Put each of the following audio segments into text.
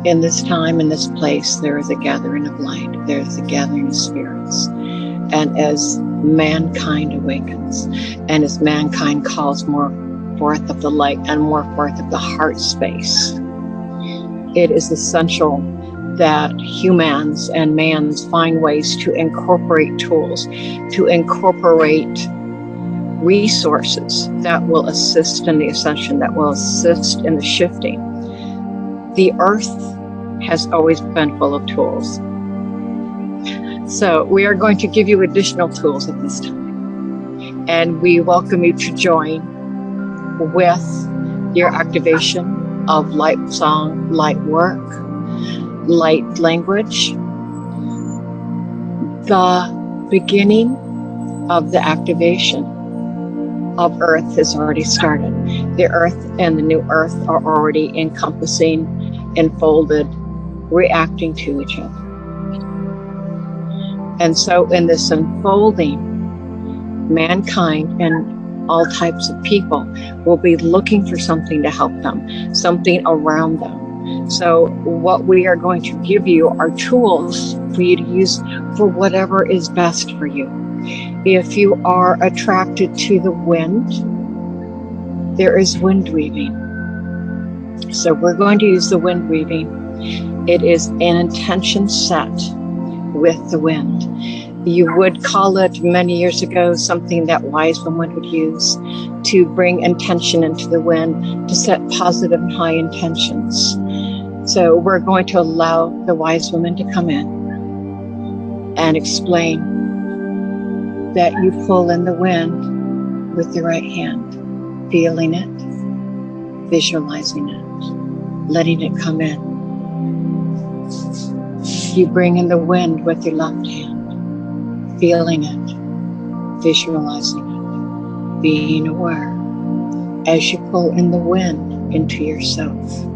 In this time, in this place, there is a gathering of light. There is a gathering of spirits. And as mankind awakens, and as mankind calls more forth of the light and more forth of the heart space, it is essential that humans and mans find ways to incorporate tools, to incorporate resources that will assist in the ascension, that will assist in the shifting. The earth has always been full of tools. So we are going to give you additional tools at this time. And we welcome you to join with your activation of light song, light work, light language. The beginning of the activation of earth has already started. The earth and the new earth are already encompassing, enfolded, reacting to each other. And so in this unfolding, mankind and all types of people will be looking for something to help them, something around them. So what we are going to give you are tools for you to use for whatever is best for you. If you are attracted to the wind, there is wind weaving. So we're going to use the wind weaving. It is an intention set with the wind. You would call it many years ago something that wise women would use to bring intention into the wind, to set positive and high intentions. So we're going to allow the wise women to come in and explain that you pull in the wind with the right hand, feeling it, visualizing it, letting it come in. You bring in the wind with your left hand, feeling it, visualizing it, being aware. As you pull in the wind into yourself,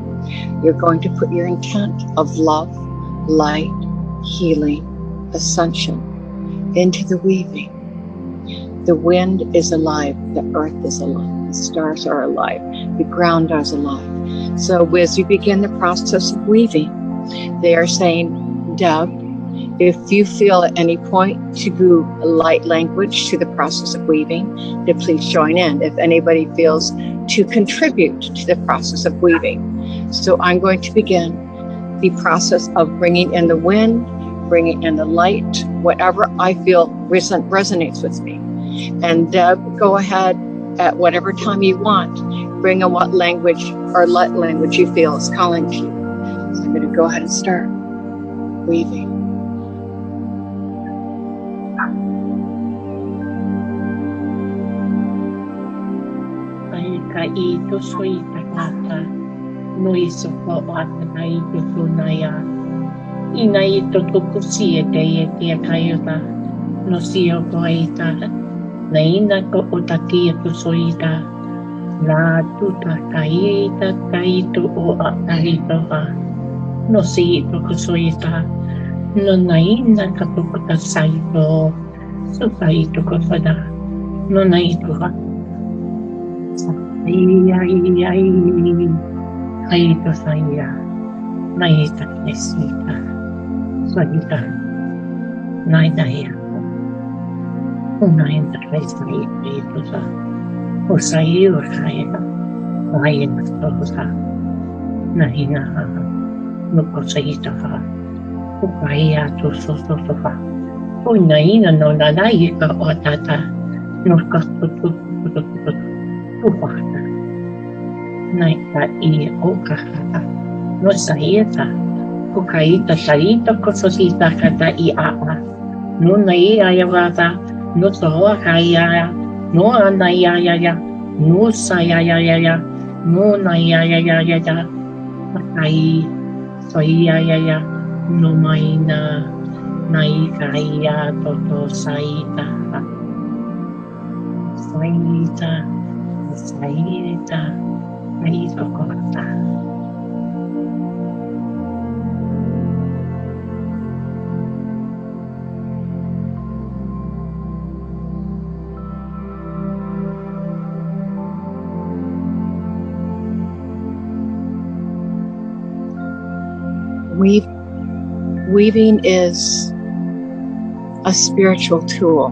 you're going to put your intent of love, light, healing, ascension into the weaving. The wind is alive, the earth is alive, the stars are alive, the ground is alive. So as you begin the process of weaving, they are saying, Deb, if you feel at any point to do light language to the process of weaving, then please join in. If anybody feels to contribute to the process of weaving. So I'm going to begin the process of bringing in the wind, bringing in the light, whatever I feel resonates with me. And Deb, go ahead at whatever time you want, bring in what language or light language you feel is calling to you. So I'm going to go ahead and start weaving. Ka ito soy takata no iso po ata na ito tunaya ina ito tukusi ete ete kayota no siyo ko ita na ina ko utaki ito soita la tuta kaita kaito o ito ka no si ito ko soita no na ina ka tukuta sa ito so ito ko sada no na ito ka ay ito saya naita nesita salita naidaya unahin sa kaisa ito sa usay usay uhayin ito sa nahina nuko sa ito ka upaya to so ka unahin no nanay ka o tata nuko upata naita I okahata no saita kukaita sarita kososita kata I apa no nai ayawata no soa kaya no anayaya no sayaya no nayaya kai soyaya no maina nai kaya toto saita saita naito kota. Weaving is a spiritual tool.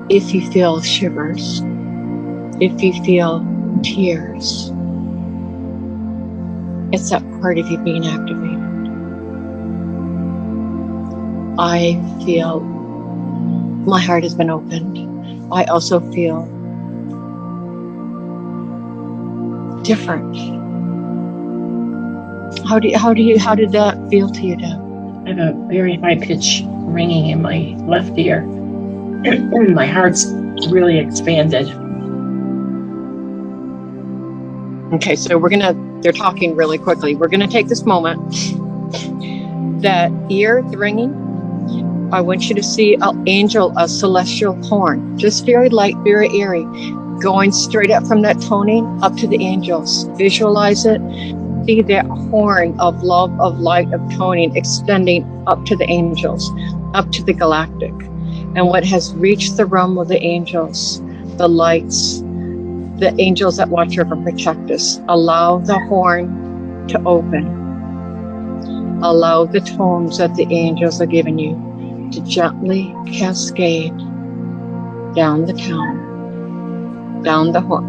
If you feel shivers, if you feel tears, it's that part of you being activated. I feel my heart has been opened. I also feel different. How did that feel to you, Deb? I have a very high pitch ringing in my left ear. My heart's really expanded. Okay, so they're talking really quickly. We're gonna take this moment. That ear, the ringing, I want you to see an angel, a celestial horn, just very light, very airy, going straight up from that toning up to the angels. Visualize it. See that horn of love, of light, of toning extending up to the angels, up to the galactic. And what has reached the realm of the angels, the lights, the angels that watch over and protect us. Allow the horn to open. Allow the tones that the angels are giving you to gently cascade down the tone, down the horn,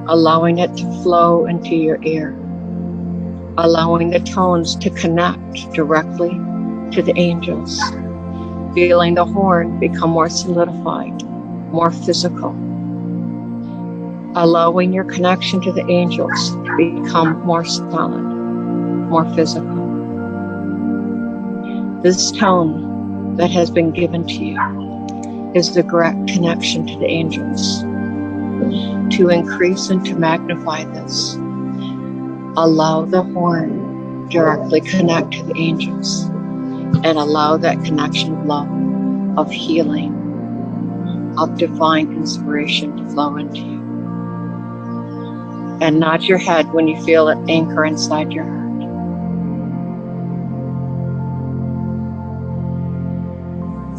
allowing it to flow into your ear, allowing the tones to connect directly to the angels, feeling the horn become more solidified, more physical, allowing your connection to the angels to become more solid, more physical. This tone that has been given to you is the direct connection to the angels. To increase and to magnify this, allow the horn directly connect to the angels and allow that connection of love, of healing, of divine inspiration to flow into you. And nod your head when you feel it anchor inside your heart.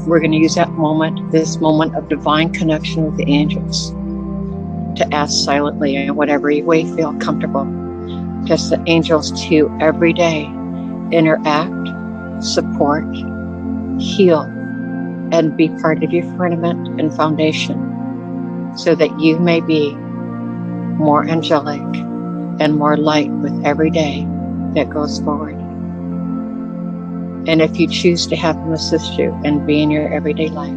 We're going to use that moment, this moment of divine connection with the angels, to ask silently in whatever way you feel comfortable. Just the angels to every day interact, support, heal, and be part of your firmament and foundation so that you may be more angelic and more light with every day that goes forward. And if you choose to have them assist you and be in your everyday life,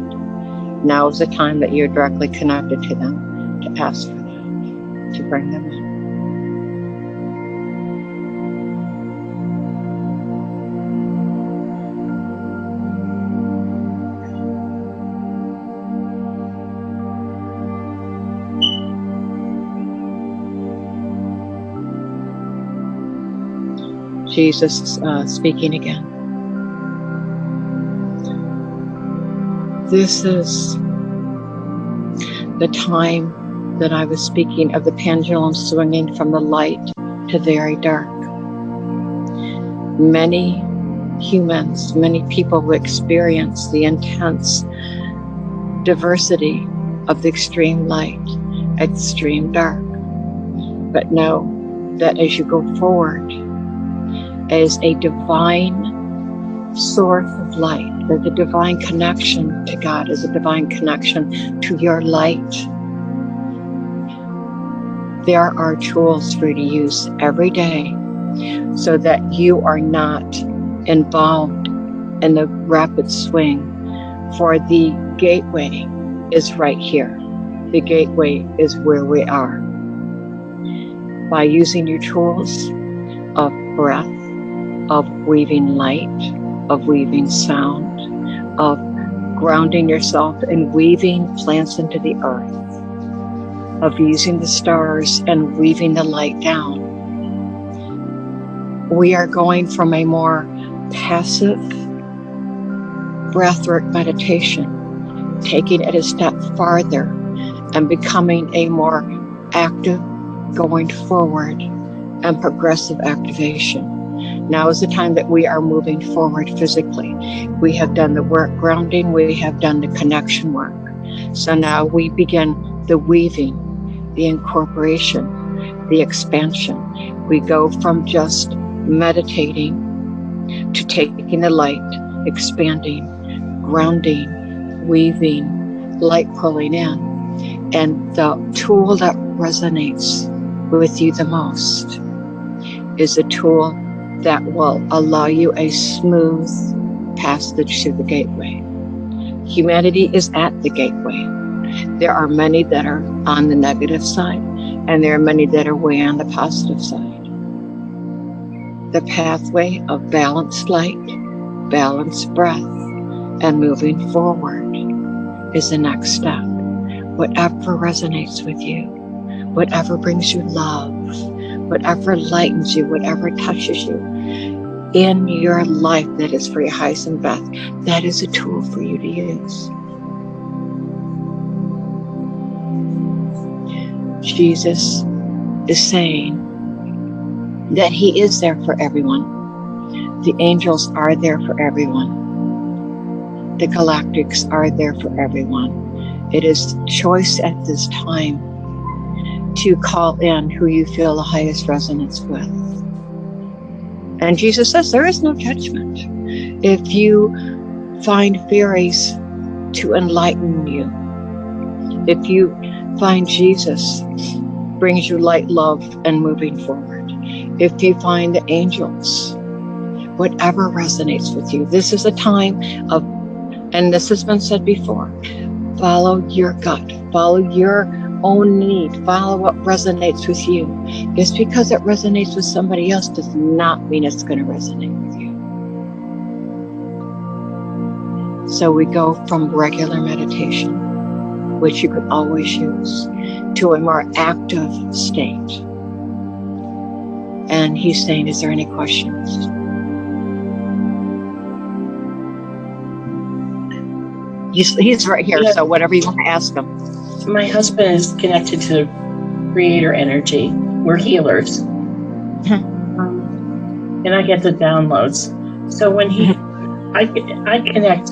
now is the time that you're directly connected to them to ask for that, to bring them in. Jesus is speaking again. This is the time that I was speaking of the pendulum swinging from the light to very dark. Many humans, many people will experience the intense diversity of the extreme light, extreme dark. But know that as you go forward, as a divine source of light, there's a divine connection to God, is a divine connection to your light. There are tools for you to use every day so that you are not involved in the rapid swing, for the gateway is right here. The gateway is where we are. By using your tools of breath, of weaving light, of weaving sound, of grounding yourself and weaving plants into the earth, of using the stars and weaving the light down. We are going from a more passive breathwork meditation, taking it a step farther and becoming a more active, going forward and progressive activation. Now is the time that we are moving forward physically. We have done the work grounding, we have done the connection work. So now we begin the weaving, the incorporation, the expansion. We go from just meditating to taking the light, expanding, grounding, weaving, light pulling in. And the tool that resonates with you the most is a tool that will allow you a smooth passage to the gateway. Humanity is at the gateway. There are many that are on the negative side, and there are many that are way on the positive side. The pathway of balanced light, balanced breath, and moving forward is the next step. Whatever resonates with you, whatever brings you love, whatever lightens you, whatever touches you in your life that is for your highest and best, that is a tool for you to use. Jesus is saying that he is there for everyone. The angels are there for everyone. The galactics are there for everyone. It is choice at this time to call in who you feel the highest resonance with. And Jesus says there is no judgment. If you find fairies to enlighten you, if you find Jesus brings you light, love, and moving forward, if you find the angels, whatever resonates with you, this is a time of, and this has been said before, follow your gut, follow your own need, follow what resonates with you. Just because it resonates with somebody else does not mean it's going to resonate with you. So we go from regular meditation, which you could always use, to a more active state. And he's saying, is there any questions? He's right here, so whatever you want to ask him. My husband is connected to creator energy. We're healers. And I get the downloads. So when I connect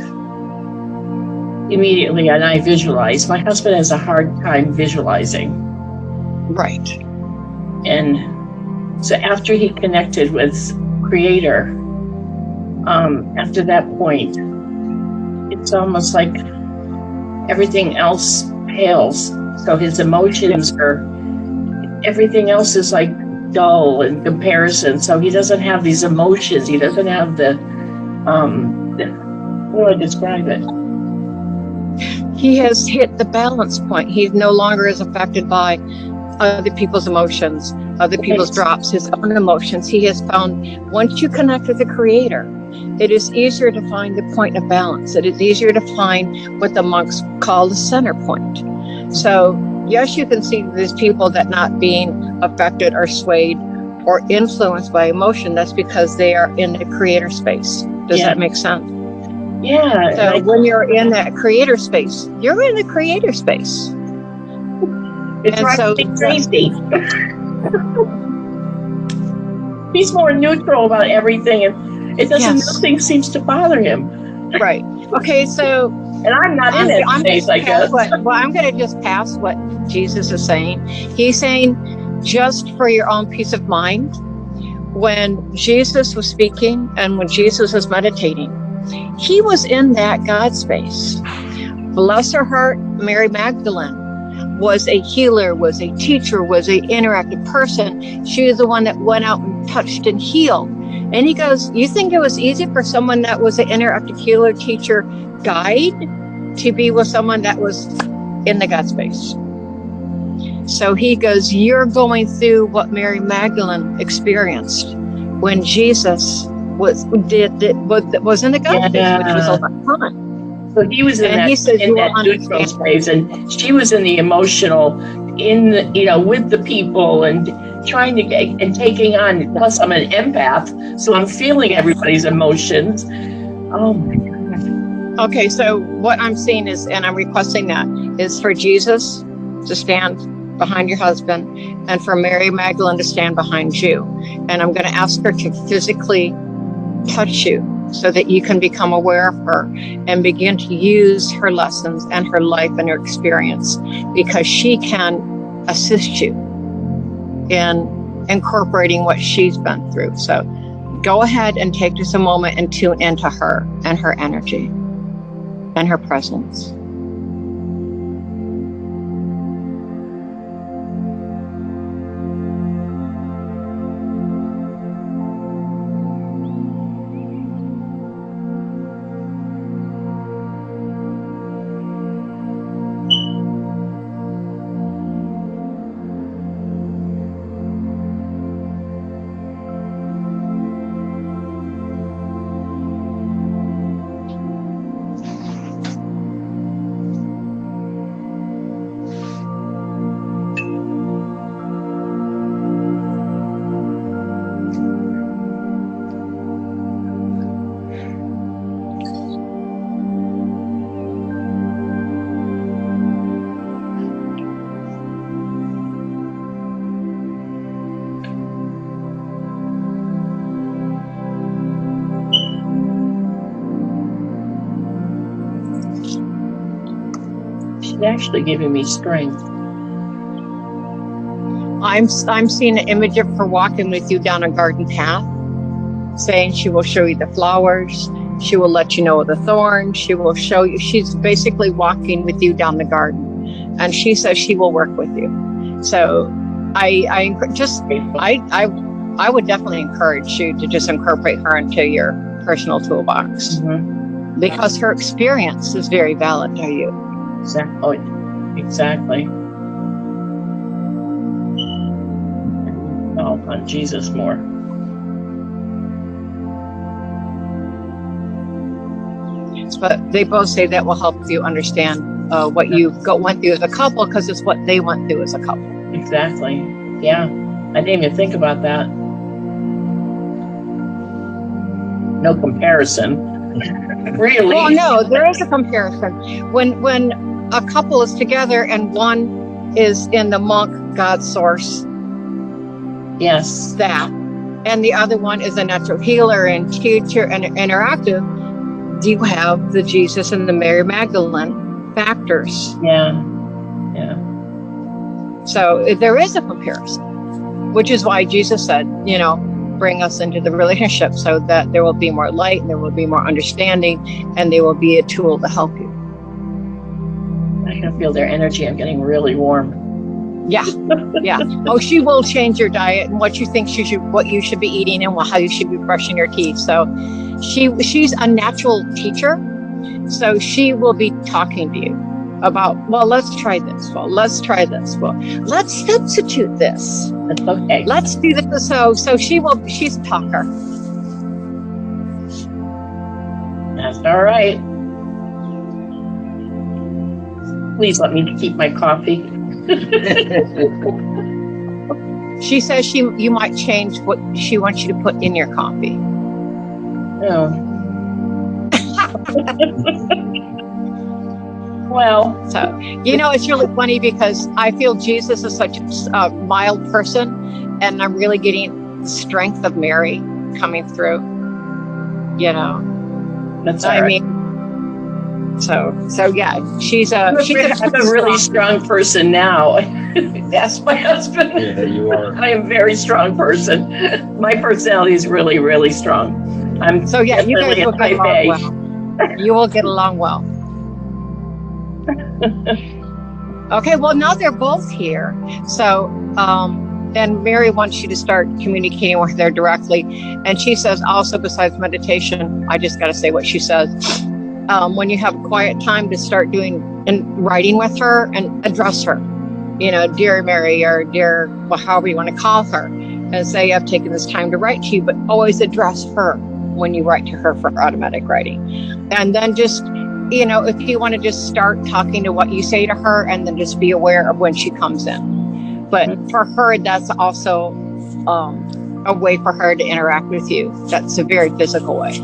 immediately and I visualize. My husband has a hard time visualizing. Right. And so after he connected with creator, after that point, it's almost like everything else pales. So his emotions everything else is like dull in comparison. So he doesn't have these emotions. He doesn't have how do I describe it? He has hit the balance point. He no longer is affected by other people's emotions, other people's drops, his own emotions. He has found, once you connect with the creator, it is easier to find the point of balance. It is easier to find what the monks call the center point. So yes, you can see these people that not being affected or swayed or influenced by emotion. That's because they are in the creator space. Does that make sense? Yeah. So when you're in that creator space, you're in the creator space. It's right, crazy. He's more neutral about everything, and it doesn't. Nothing seems to bother him. Right. Okay. So, and I'm not in that space, I guess. I'm going to just pass what Jesus is saying. He's saying, just for your own peace of mind, when Jesus was speaking and when Jesus was meditating, he was in that God space. Bless her heart, Mary Magdalene was a healer, was a teacher, was an interactive person. She was the one that went out and touched and healed. And he goes, you think it was easy for someone that was an interactive healer, teacher, guide to be with someone that was in the God space? So he goes, you're going through what Mary Magdalene experienced when Jesus was in the God space, which was a lot of fun. So he was in that neutral space, and she was in the emotional, with the people and trying to get and taking on. Plus, I'm an empath, so I'm feeling everybody's emotions. Oh my God. Okay, so what I'm seeing is, and I'm requesting that, is for Jesus to stand behind your husband and for Mary Magdalene to stand behind you. And I'm going to ask her to physically touch you so that you can become aware of her and begin to use her lessons and her life and her experience, because she can assist you in incorporating what she's been through. So go ahead and take just a moment and tune into her and her energy and her presence. She's actually giving me strength. I'm seeing an image of her walking with you down a garden path, saying she will show you the flowers, she will let you know the thorns, she will show you, she's basically walking with you down the garden, and she says she will work with you. So I would definitely encourage you to just incorporate her into your personal toolbox, because her experience is very valid to you. Exactly. Oh, on Jesus more. But they both say that will help you understand what you went through as a couple, because it's what they went through as a couple. Exactly. Yeah. I didn't even think about that. No comparison. Really? Well, no, there is a comparison. When a couple is together and one is in the monk, God source, yes, that, and the other one is a natural healer and teacher and interactive, do you have the Jesus and the Mary Magdalene factors? Yeah. So there is a comparison, which is why Jesus said, bring us into the relationship so that there will be more light and there will be more understanding and they will be a tool to help you. I can feel their energy. I'm getting really warm. Yeah. Oh, she will change your diet and what you think what you should be eating and how you should be brushing your teeth. So she's a natural teacher. So she will be talking to you about, well, let's try this. Well, let's try this. Well, let's substitute this. Okay. Let's do this. So she's a talker. That's all right. Please let me keep my coffee. She says you might change what she wants you to put in your coffee. Oh. Well, so it's really funny because I feel Jesus is such a mild person, and I'm really getting the strength of Mary coming through. That's all right. So yeah, she's a really strong person now. That's my husband. Yeah, you are. I am a very strong person. My personality is really, really strong. You guys will get along well. You will get along well. Okay, well now they're both here. So and Mary wants you to start communicating with her directly. And she says also, besides meditation, I just got to say what she says. When you have quiet time, to start doing and writing with her and address her, dear Mary, or dear, however you want to call her, and say, I've taken this time to write to you, but always address her when you write to her for automatic writing. And then just, if you want to just start talking to what you say to her, and then just be aware of when she comes in. But for her, that's also a way for her to interact with you. That's a very physical way.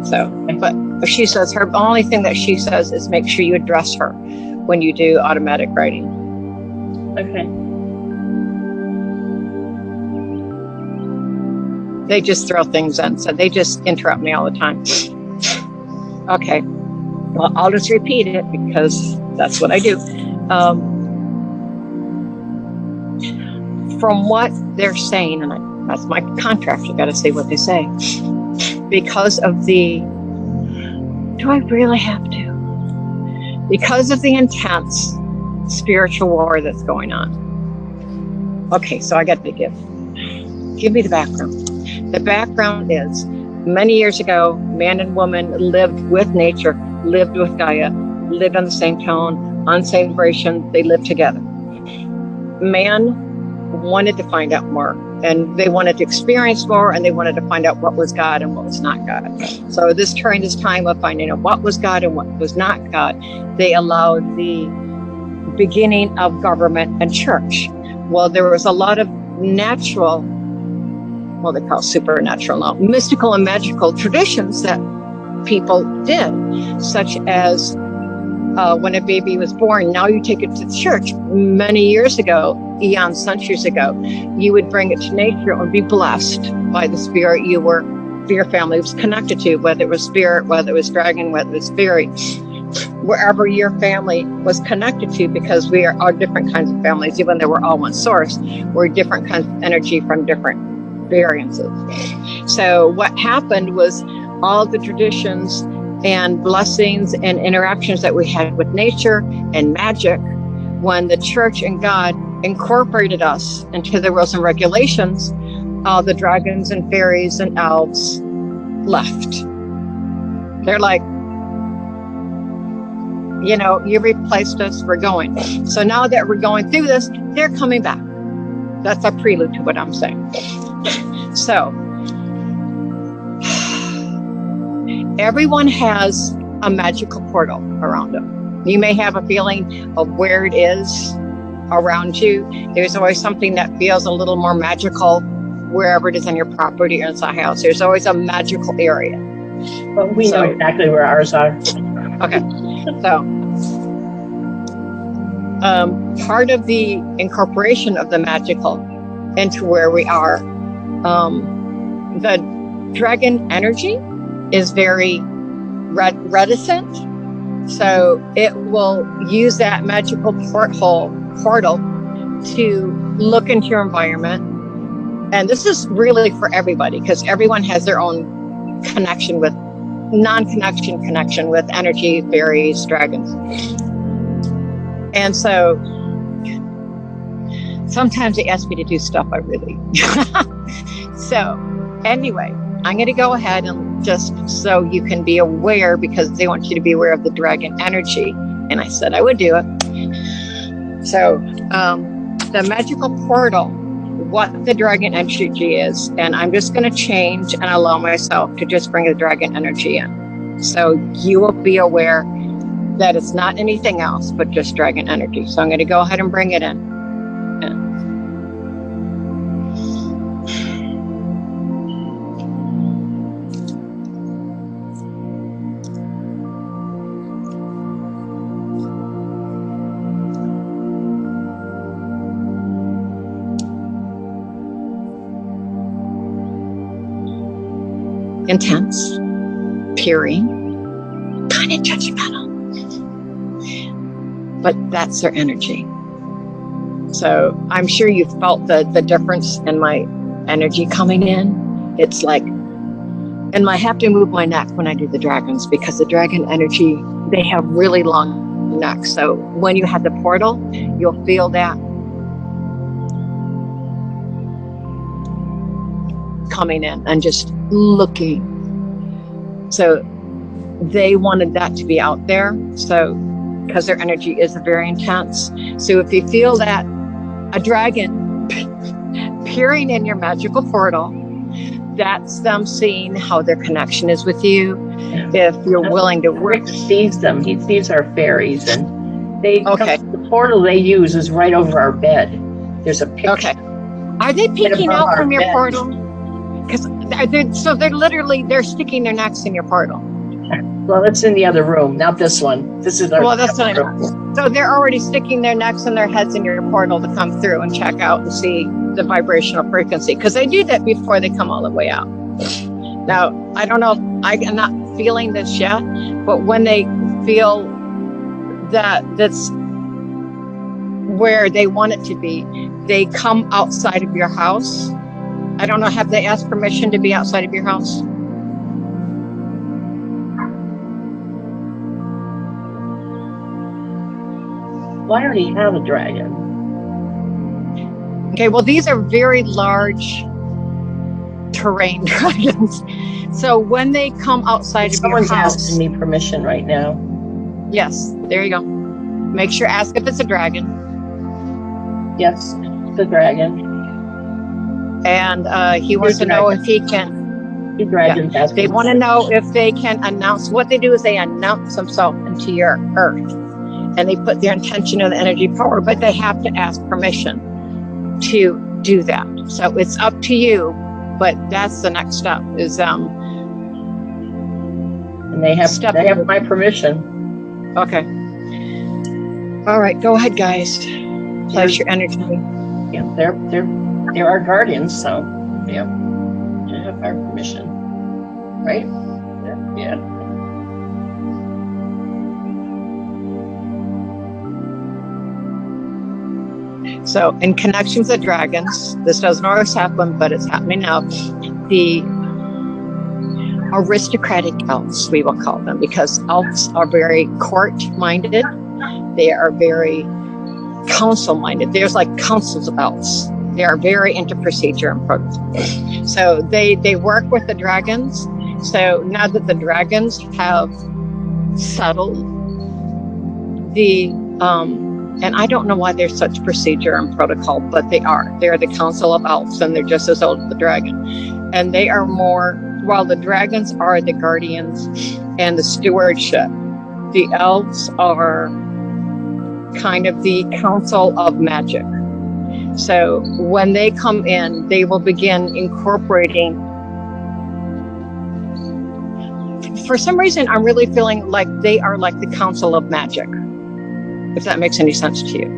So, but she says the only thing that she says is make sure you address her when you do automatic writing. Okay. They just throw things in, so they just interrupt me all the time. Okay. Well, I'll just repeat it because that's what I do. from what they're saying, and that's my contract, I got to say what they say, because of the, do I really have to? Because of the intense spiritual war that's going on. Okay, so I got to give me the background. The background is many years ago, man and woman lived with nature, lived with Gaia, lived on the same tone, on same vibration, they lived together. Man wanted to find out more, and they wanted to experience more, and they wanted to find out what was God and what was not God. So during this time of finding out what was God and what was not God, they allowed the beginning of government and church. Well, there was a lot of natural, well, they call it supernatural now, mystical and magical traditions that people did, such as when a baby was born, now you take it to church. Many years ago, eons, centuries ago, you would bring it to nature and be blessed by the spirit your family was connected to, whether it was spirit, whether it was dragon, whether it was fairy, wherever your family was connected to, because we are different kinds of families, even though we're all one source, we're different kinds of energy from different variances. So what happened was all the traditions and blessings and interactions that we had with nature and magic, when the church and God incorporated us into the rules and regulations, all the dragons and fairies and elves left. They're like, you replaced us, we're going. So now that we're going through this, they're coming back. That's a prelude to what I'm saying. So everyone has a magical portal around them. You may have a feeling of where it is around you. There's always something that feels a little more magical wherever it is on your property or inside the house. There's always a magical area. But we know exactly where ours are. Okay. So part of the incorporation of the magical into where we are, the dragon energy is very reticent. So it will use that magical portal to look into your environment. And this is really for everybody, because everyone has their own connection with connection with energy, fairies, dragons. And so sometimes they ask me to do stuff I really. So anyway, I'm going to go ahead and just so you can be aware, because they want you to be aware of the dragon energy. And I said I would do it. So the magical portal, what the dragon energy is, and I'm just going to change and allow myself to just bring the dragon energy in. So you will be aware that it's not anything else but just dragon energy. So I'm going to go ahead and bring it in. Intense, peering, kind of judgmental, but that's their energy. So I'm sure you felt the difference in my energy coming in. It's like, and I have to move my neck when I do the dragons, because the dragon energy, they have really long necks. So when you have the portal, you'll feel that coming in and just looking. So they wanted that to be out there. So because their energy is very intense. So if you feel that a dragon peering in your magical portal, that's them seeing how their connection is with you. If you're willing to work. Rick sees them. He sees our fairies, and the portal they use is right over our bed. There's a picture. Okay. Are they peeking out from your portal? Because they're sticking their necks in your portal. Well, it's in the other room, not this one. This is our room. So they're already sticking their necks and their heads in your portal to come through and check out and see the vibrational frequency, because they do that before they come all the way out. Now, I don't know if I'm not feeling this yet, but when they feel that's where they want it to be. They come outside of your house. I don't know, have they asked permission to be outside of your house? Well, I already have a dragon. Okay, well, these are very large terrain dragons. So when they come outside of your Someone's house, asking me permission right now. yes, there you go. Make sure, ask if it's a dragon. Yes, the dragon. And he wants to know if he can. The dragon's asking. They want to know if they can announce. What they do is they announce themselves into your earth, and they put their intention of the energy power, but they have to ask permission to do that. So it's up to you, but that's the next step. Is and they have my permission. Okay. All right, go ahead, guys. Place your energy. Yeah, they're our guardians, so yeah, they have our permission, right? Yeah. So, in connection with the dragons, this doesn't always happen, but it's happening now. The aristocratic elves, we will call them, because elves are very court-minded. They are very council-minded. There's like councils of elves. They are very into procedure and protocol. So they work with the dragons. So now that the dragons have settled the and I don't know why there's such procedure and protocol, but they are. They're the council of elves, and they're just as old as the dragon. And they are more, while the dragons are the guardians and the stewardship, the elves are kind of the council of magic. So when they come in, they will begin incorporating. For some reason, I'm really feeling like they are like the council of magic, if that makes any sense to you.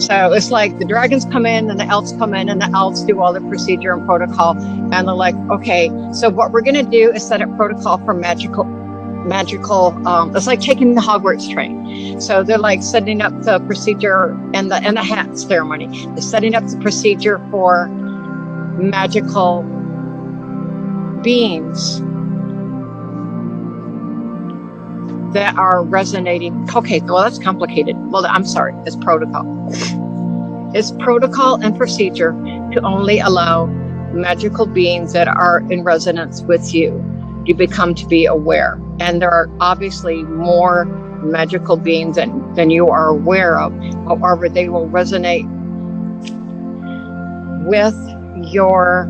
So it's like the dragons come in and the elves come in, and the elves do all the procedure and protocol. And they're like, okay, so what we're going to do is set up protocol for magical, it's like taking the Hogwarts train. So they're like setting up the procedure and the hat ceremony. They're setting up the procedure for magical beings that are resonating. Okay, well, that's complicated. Well, I'm sorry, it's protocol. It's protocol and procedure to only allow magical beings that are in resonance with you to become to be aware. And there are obviously more magical beings than you are aware of. However, they will resonate with your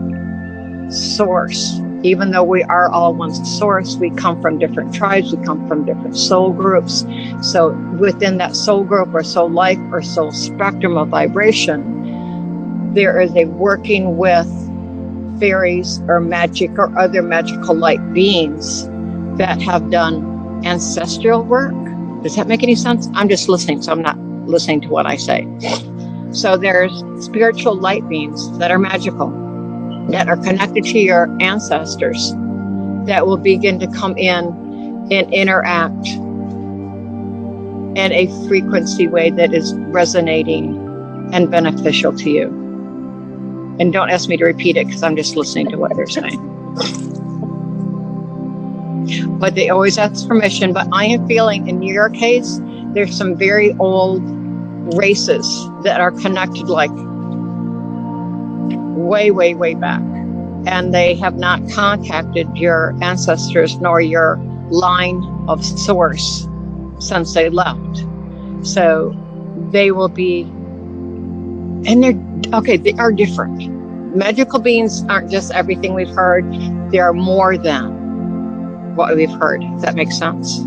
source. Even though we are all one source, we come from different tribes, we come from different soul groups. So within that soul group or soul life or soul spectrum of vibration, there is a working with fairies or magic or other magical light beings that have done ancestral work. Does that make any sense? I'm just listening, so I'm not listening to what I say. So there's spiritual light beings that are magical, that are connected to your ancestors, that will begin to come in and interact in a frequency way that is resonating and beneficial to you. And don't ask me to repeat it, because I'm just listening to what they're saying. But they always ask permission. But I am feeling, in your case, there's some very old races that are connected, like way, way, way back. And they have not contacted your ancestors nor your line of source since they left. So they will be, and they are different. Magical beings aren't just everything we've heard. They are more than what we've heard, if that makes sense.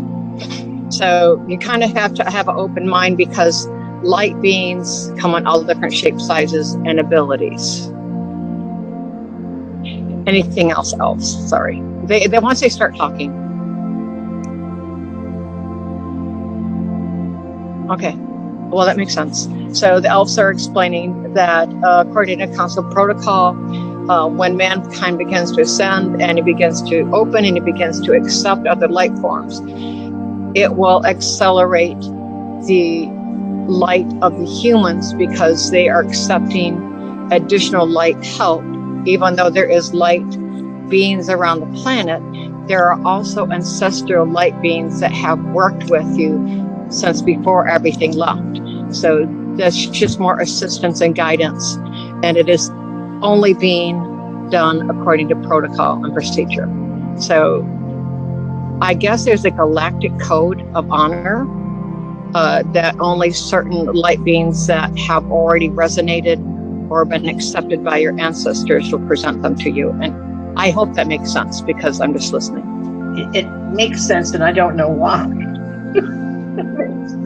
So you kind of have to have an open mind, because light beings come in all different shapes, sizes, and abilities. Anything else? Sorry. They once they start talking. Okay. Well, that makes sense. So the elves are explaining that according to council protocol, when mankind begins to ascend and it begins to open and it begins to accept other light forms, it will accelerate the light of the humans because they are accepting additional light help. Even though there is light beings around the planet, there are also ancestral light beings that have worked with you since before everything left. So that's just more assistance and guidance, and it is only being done according to protocol and procedure. So I guess there's a galactic code of honor that only certain light beings that have already resonated or been accepted by your ancestors will present them to you. And I hope that makes sense because I'm just listening. It makes sense, and I don't know why.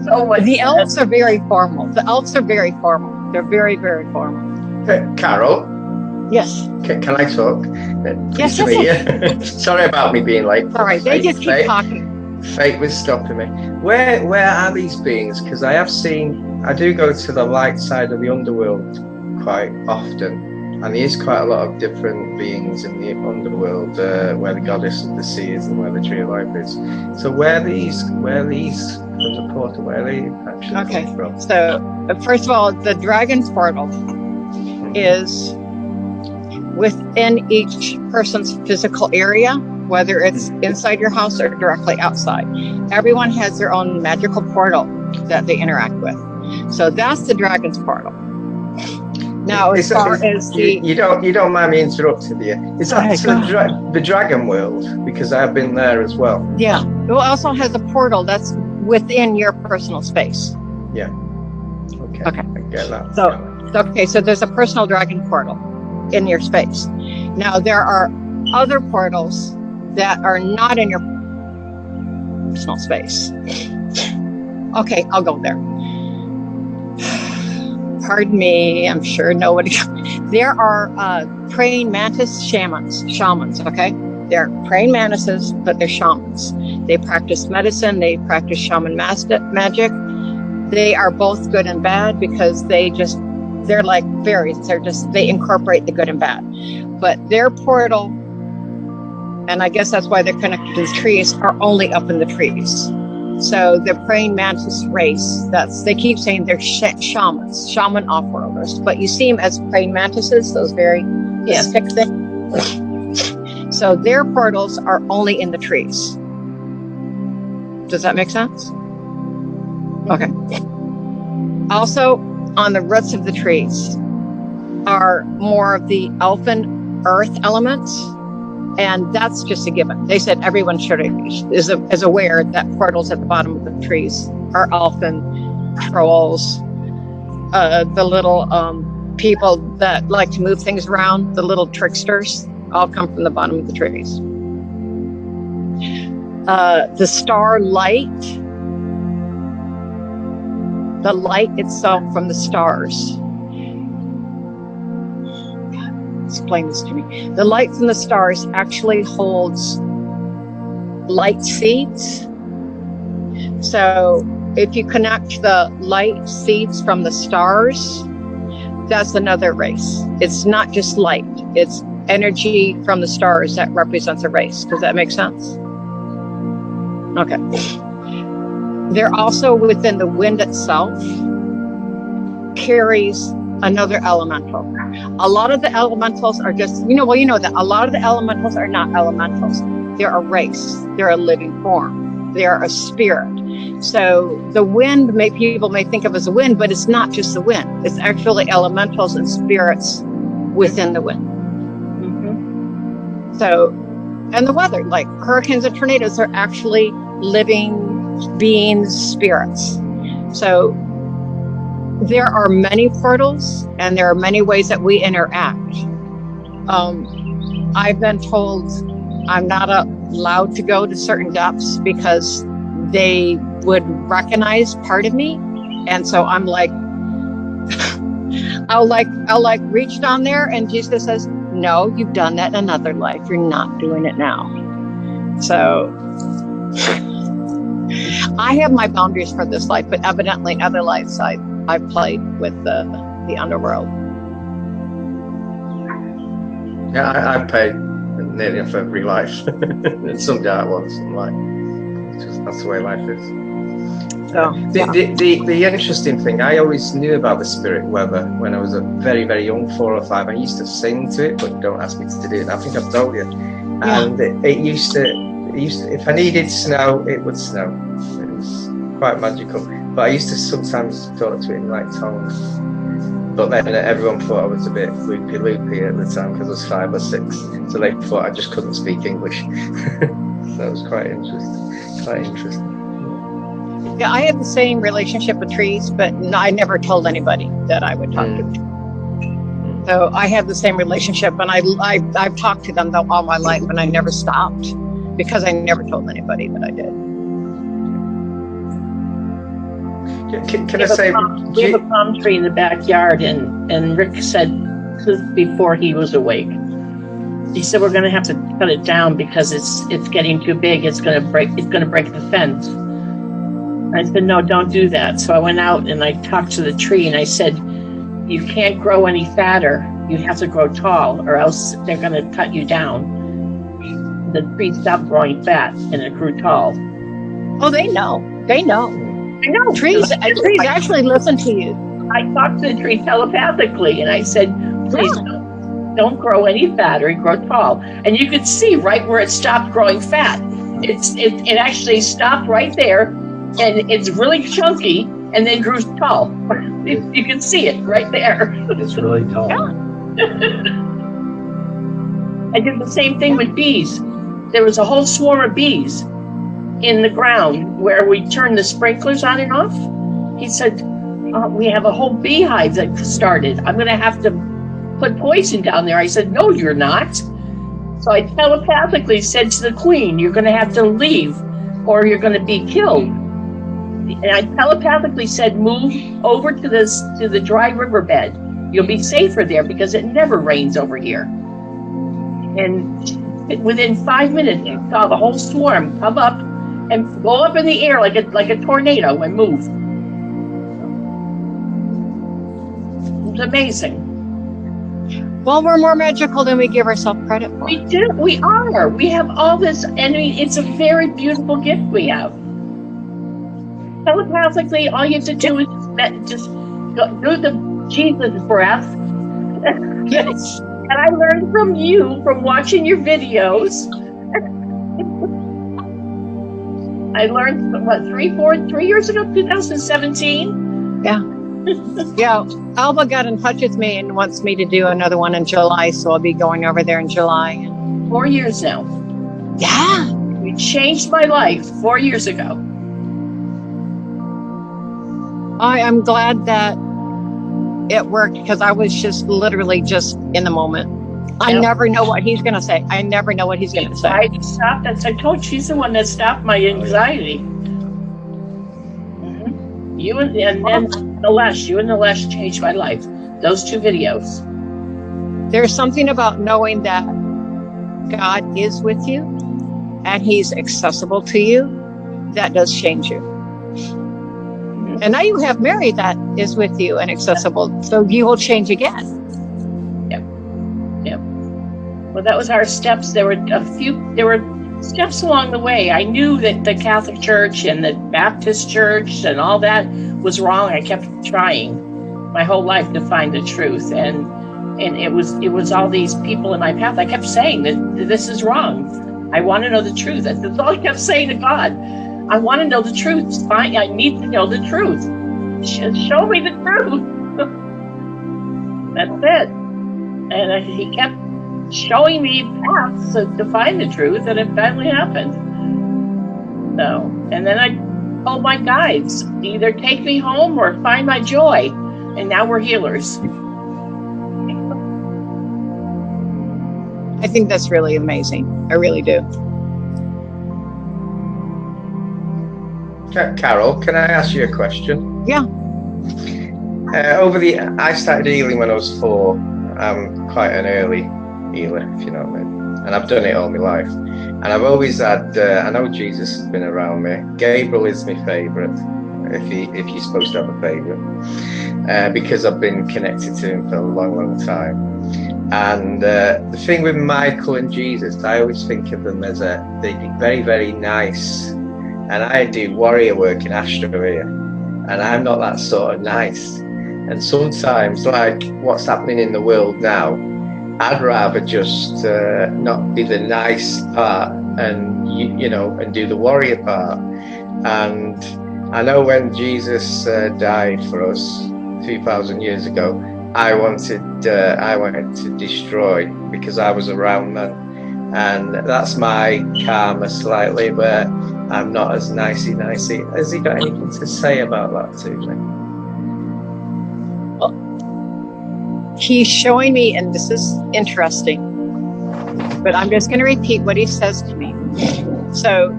So the elves are very formal. The elves are very formal. They're very, very formal. Carol? Yes. Can I talk? Yes. Sorry about me being late. Sorry, they just keep talking. Fate was stopping me. Where are these beings? Because I do go to the light side of the underworld quite often, and there is quite a lot of different beings in the underworld, where the goddess of the sea is and where the tree of life is. So where are these from the portal? Where are they actually coming from? So first of all, the dragon's portal is within each person's physical area, whether it's inside your house or directly outside. Everyone has their own magical portal that they interact with. So that's the dragon's portal. Now, as far as you don't mind me interrupting you? Is that the dragon world? Because I've been there as well. Yeah. It also has a portal that's within your personal space. Yeah. Okay. I get that. So there's a personal dragon portal in your space. Now, there are other portals that are not in your personal space. Okay, I'll go there. Pardon me, I'm sure nobody. There are praying mantis shamans, okay? They're praying mantises, but they're shamans. They practice medicine, they practice shaman magic. They are both good and bad because they're like fairies. They incorporate the good and bad. But their portal, and I guess that's why they're connected to the trees, are only up in the trees. So the praying mantis race, they keep saying they're shamans, shaman off-worlders, but you see them as praying mantises, those very stick things. So their portals are only in the trees. Does that make sense? Okay. Also, on the roots of the trees are more of the elfin earth elements. And that's just a given. They said everyone is aware that portals at the bottom of the trees are elfin trolls, the little people that like to move things around, the little tricksters, all come from the bottom of the trees. The star light, the light itself from the stars. Explain this to me. The light from the stars actually holds light seeds. So if you connect the light seeds from the stars, that's another race. It's not just light, it's energy from the stars that represents a race. Does that make sense? Okay. They're also within the wind itself, carries another elemental. A lot of the elementals are just, that a lot of the elementals are not elementals. They're a race. They're a living form. They're a spirit. So the wind, people may think of as a wind, but it's not just the wind. It's actually elementals and spirits within the wind. Mm-hmm. So, and the weather, like hurricanes and tornadoes, are actually living beings, spirits. So there are many portals and there are many ways that we interact. I've been told I'm not allowed to go to certain depths because they would recognize part of me. And so I'm like, I'll reach down there and Jesus says, no, you've done that in another life. You're not doing it now. So I have my boundaries for this life, but evidently in other lives I've played with the underworld. Yeah, I've played nearly for every life. Some dark ones, that's the way life is. So The interesting thing, I always knew about the spirit weather when I was a very, very young, 4 or 5. I used to sing to it, but don't ask me to do it. I think I've told you. And it used to, if I needed snow, it would snow. It was quite magical. But I used to sometimes talk to it in like tongues. But then everyone thought I was a bit loopy at the time because I was 5 or 6. So they thought I just couldn't speak English. So it was quite interesting. Yeah, I have the same relationship with trees, but I never told anybody that I would talk to them. So I have the same relationship, and I've talked to them all my life, and I never stopped because I never told anybody that I did. Can I say, we have a palm tree in the backyard, and Rick said this was before he was awake. He said we're going to have to cut it down because it's getting too big. It's going to break the fence. I said, no, don't do that. So I went out and I talked to the tree and I said, you can't grow any fatter. You have to grow tall or else they're going to cut you down. The tree stopped growing fat and it grew tall. Oh, they know. I know. Trees actually listen to you. I talked to the tree telepathically and I said, please don't grow any fatter and grow tall. And you could see right where it stopped growing fat. It actually stopped right there. And it's really chunky and then grew tall. You can see it right there. It's really tall. Yeah. I did the same thing with bees. There was a whole swarm of bees in the ground where we turned the sprinklers on and off. He said, we have a whole beehive that started. I'm going to have to put poison down there. I said, no, you're not. So I telepathically said to the queen, you're going to have to leave or you're going to be killed. And I telepathically said, move over to the dry riverbed. You'll be safer there because it never rains over here. And within 5 minutes, I saw the whole swarm come up and go up in the air like a tornado and move. It was amazing. Well, we're more magical than we give ourselves credit for. We do. We are. We have all this, and it's a very beautiful gift we have. Telepathically, all you have to do is just do the Jesus breath. Yes. And I learned from you, from watching your videos. I learned, 3 years ago, 2017? Yeah. Yeah. Alba got in touch with me and wants me to do another one in July, so I'll be going over there in July. 4 years now. Yeah. You changed my life 4 years ago. I am glad that it worked because I was just literally just in the moment. I never know what he's going to say. I never know what he's going to say. I stopped. I told you, she's the one that stopped my anxiety. Mm-hmm. You and then Nalesh changed my life. Those 2 videos. There's something about knowing that God is with you and he's accessible to you that does change you. And now you have Mary that is with you and accessible, so you will change again. Yep. Well, that was our steps. There were steps along the way. I knew that the Catholic Church and the Baptist Church and all that was wrong. I kept trying my whole life to find the truth, and it was all these people in my path. I kept saying that this is wrong. I want to know the truth. That's all I kept saying to God. I want to know the truth. Fine, I need to know the truth. Show me the truth. That's it. And he kept showing me paths to find the truth, and it finally happened. So, and then I told my guides, either take me home or find my joy. And now we're healers. I think that's really amazing. I really do. Carol, can I ask you a question? Yeah. I started healing when I was 4. I'm quite an early healer, if you know what I mean. And I've done it all my life. And I've always had, I know Jesus has been around me. Gabriel is my favourite, if you're supposed to have a favourite. Because I've been connected to him for a long, long time. And the thing with Michael and Jesus, I always think of them as they'd be very, very nice and I do warrior work in Astro here, and I'm not that sort of nice. And sometimes, like what's happening in the world now, I'd rather just not be the nice part and and do the warrior part. And I know when Jesus died for us 2,000 years ago, I wanted to destroy, because I was around then, and that's my karma slightly, but I'm not as nicey. Has he got anything to say about that to me? He's showing me, and this is interesting, but I'm just going to repeat what he says to me. So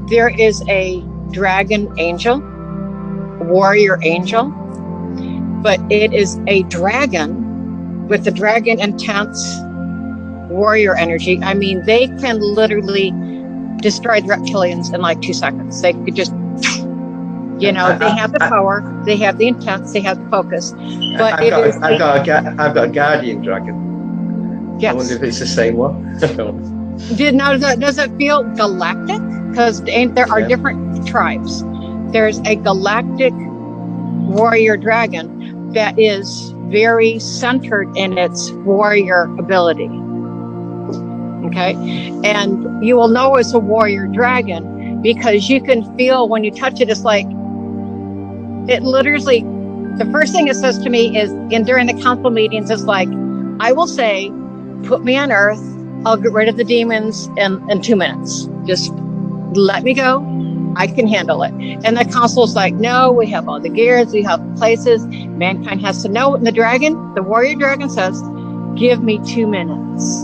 there is a dragon angel, warrior angel, but it is a dragon with the dragon intense warrior energy. I mean, they can literally destroy the reptilians in like 2 seconds. They could just, they have the power, they have the intense, they have the focus. But I've got a guardian dragon. Yes. I wonder if it's the same one. Does it feel galactic? Because there are different tribes. There's a galactic warrior dragon that is very centered in its warrior ability. Okay, and you will know it's a warrior dragon because you can feel when you touch it. It's like it literally. The first thing it says to me is, during the council meetings, it's like, I will say, put me on Earth. I'll get rid of the demons in 2 minutes. Just let me go. I can handle it. And the council's like, no, we have all the gears, we have places. Mankind has to know. And the warrior dragon says, give me 2 minutes.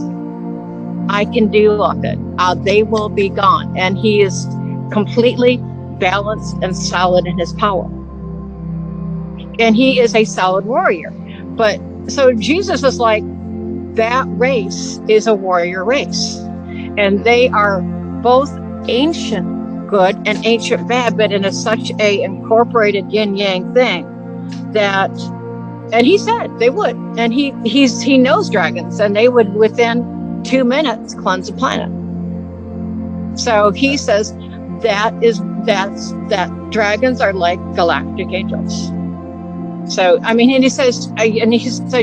I can deal with it. They will be gone. And he is completely balanced and solid in his power. And he is a solid warrior. But so Jesus is like, that race is a warrior race. And they are both ancient good and ancient bad, but in such a incorporated yin yang thing that, and he said they would, and he knows dragons, and they would within 2 minutes cleanse the planet. So he says that dragons are like galactic angels. So I mean, and he says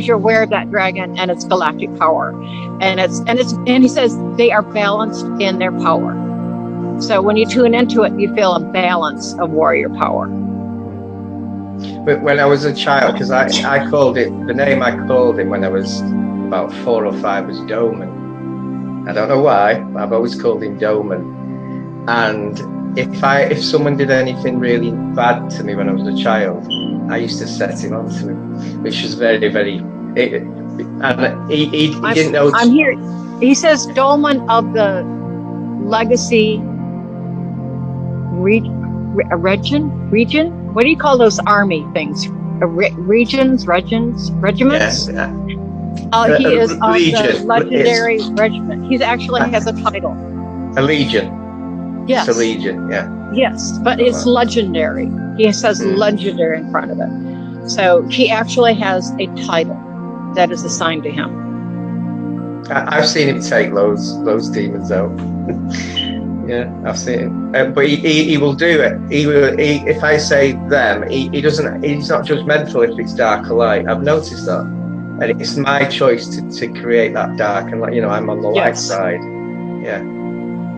you're aware of that dragon and its galactic power, and he says they are balanced in their power. So when you tune into it, you feel a balance of warrior power. But when I was a child, because I called it, the name I called him when I was about 4 or 5 was Doman. I don't know why, but I've always called him Doman. And if someone did anything really bad to me when I was a child, I used to set him onto him, which was very, very. And he didn't know. I'm here. He says Dolman of the legacy region. What do you call those army things? Regiments. Yeah. He is of the legendary regiment. He actually has a title. A legion. Yes. It's a legion. Yeah. Yes, but it's legendary. He says legendary in front of it. So he actually has a title that is assigned to him. I've seen him take those demons out. Yeah, I've seen him. But he will do it. If I say them, he doesn't. He's not judgmental if it's dark or light. I've noticed that, and it's my choice to create that dark and light. I'm on the light side. Yeah.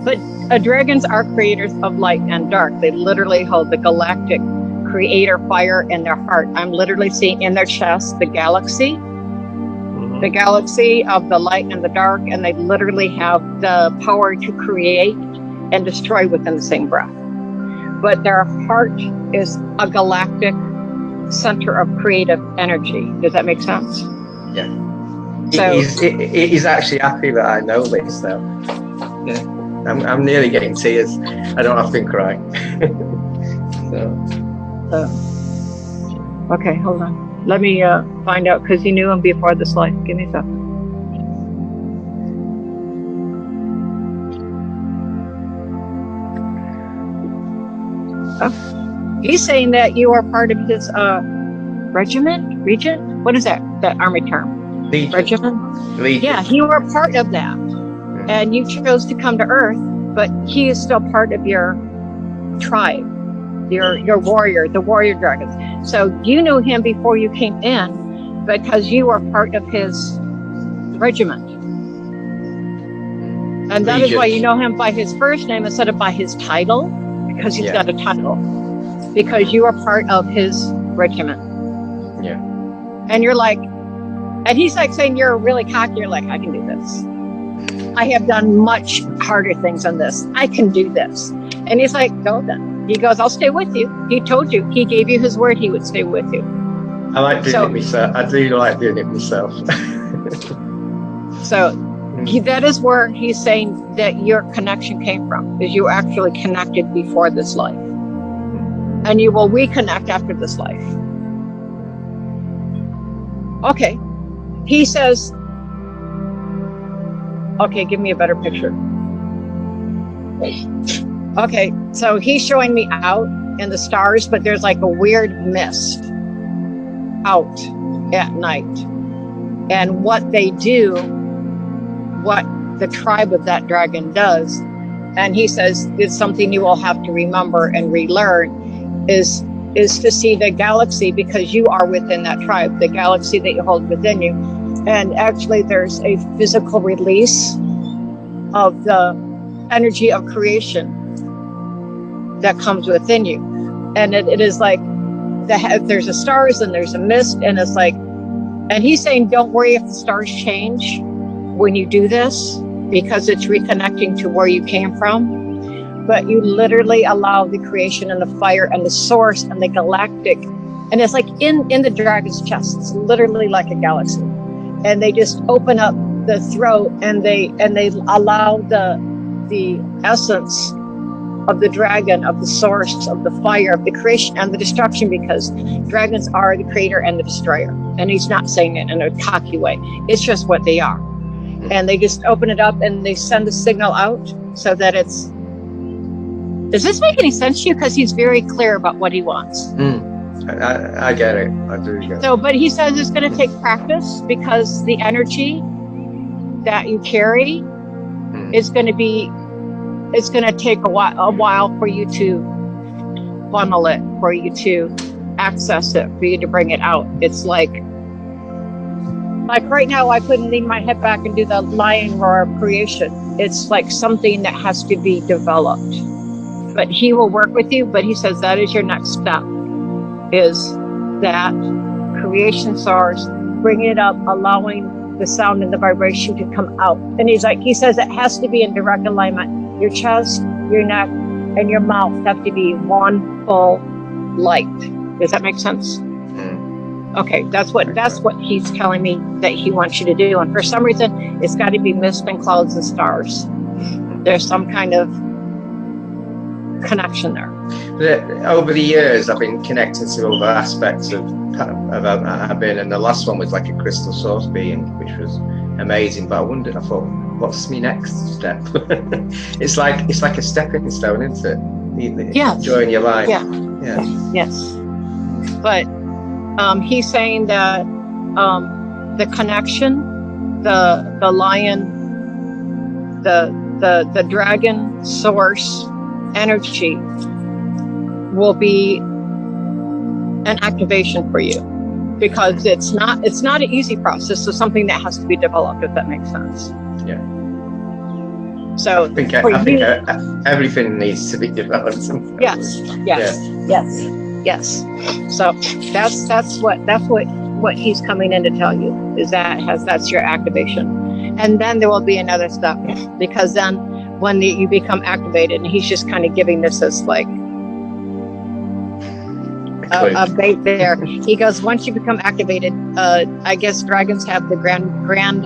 But dragons are creators of light and dark. They literally hold the galactic creator fire in their heart. I'm literally seeing in their chest the galaxy of the light and the dark, and they literally have the power to create and destroy within the same breath. But their heart is a galactic center of creative energy. Does that make sense? Yeah. So he's actually happy that I know this now. Yeah. I'm nearly getting tears. I don't often cry. Okay, hold on. Let me find out, because he knew him before this life. Give me a second. Oh. He's saying that you are part of his regiment? What is that army term? Legion. Regiment? Legion. Yeah, you were part of that. And you chose to come to Earth but he is still part of your tribe, your warrior, the warrior dragons. So you knew him before you came in because you were part of his regiment. And that is why you know him by his first name instead of by his title, because he's got a title. Because you are part of his regiment. Yeah. And you're like, and he's like saying you're really cocky. You're like, I can do this. I have done much harder things than this. I can do this. And he's like, go then. He goes, I'll stay with you. He told you. He gave you his word he would stay with you. I like doing it myself. I do like doing it myself. So that is where he's saying that your connection came from, is you were actually connected before this life. And you will reconnect after this life. Okay. He says, okay, give me a better picture. Okay, so he's showing me out in the stars, but there's like a weird mist out at night. And what they do, what the tribe of that dragon does, and he says it's something you will have to remember and relearn, is to see the galaxy, because you are within that tribe, the galaxy that you hold within you. And actually there's a physical release of the energy of creation that comes within you. And it is like there's the stars and there's a mist, and it's like, and he's saying don't worry if the stars change when you do this, because it's reconnecting to where you came from. But you literally allow the creation and the fire and the source and the galactic, and it's like in the dragon's chest, it's literally like a galaxy. And they just open up the throat, and they allow the essence of the dragon, of the source, of the fire, of the creation and the destruction, because dragons are the creator and the destroyer. And he's not saying it in a cocky way. It's just what they are. And they just open it up and they send the signal out so that it's... Does this make any sense to you? Because he's very clear about what he wants. I get it. I do get it. So, but he says it's going to take practice, because the energy that you carry is going to be... It's going to take a while for you to funnel it, for you to access it, for you to bring it out. It's like right now, I couldn't lean my head back and do the lion roar of creation. It's like something that has to be developed. But he will work with you. But he says that is your next step, is that creation source, bring it up, allowing the sound and the vibration to come out. And he says it has to be in direct alignment. Your chest, your neck, and your mouth have to be one full light. Does that make sense? Okay, that's what he's telling me that he wants you to do. And for some reason, it's got to be mist and clouds and stars. There's some kind of connection there. Over the years, I've been connected to other aspects of Abin, and the last one was like a crystal source being, which was amazing. But I thought, what's my next step? it's like a stepping stone, isn't it? Yes. Enjoying your life. Yeah. Yes. But he's saying that the connection, the lion, the dragon source energy will be an activation for you, because it's not an easy process. It's something that has to be developed, if that makes sense. Yeah. So I think everything needs to be developed. Yes. So that's what he's coming in to tell you, is that's your activation. And then there will be another step, because then when you become activated, and he's just kind of giving this as like a bait there. He goes, once you become activated, I guess dragons have the grand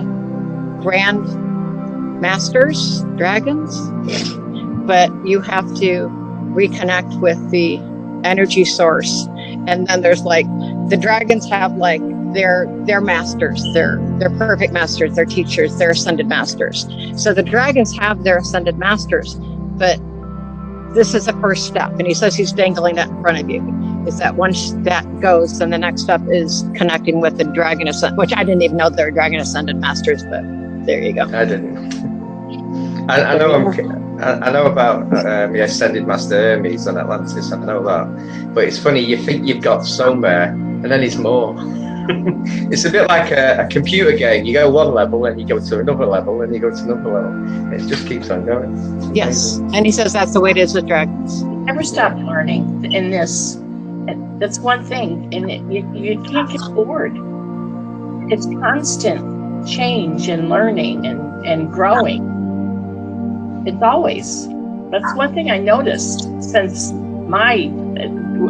masters, dragons, but you have to reconnect with the energy source. And then there's like, the dragons have like their masters, their perfect masters, their teachers, their ascended masters. So the dragons have their ascended masters, but this is the first step. And he says he's dangling that in front of you. Is that once that goes, then the next step is connecting with the dragon ascended, which I didn't even know there were dragon ascended masters, but there you go. I didn't. I know I know about the Ascended Master Hermes on Atlantis. I know that, but it's funny. You think you've got somewhere, and then there's more. It's a bit like a computer game. You go one level, and you go to another level, and you go to another level. It just keeps on going. Yes, and he says that's the way it is with dragons. Never stop learning in this. That's one thing, and you can't get bored. It's constant change and learning and growing. It's always. That's one thing I noticed since my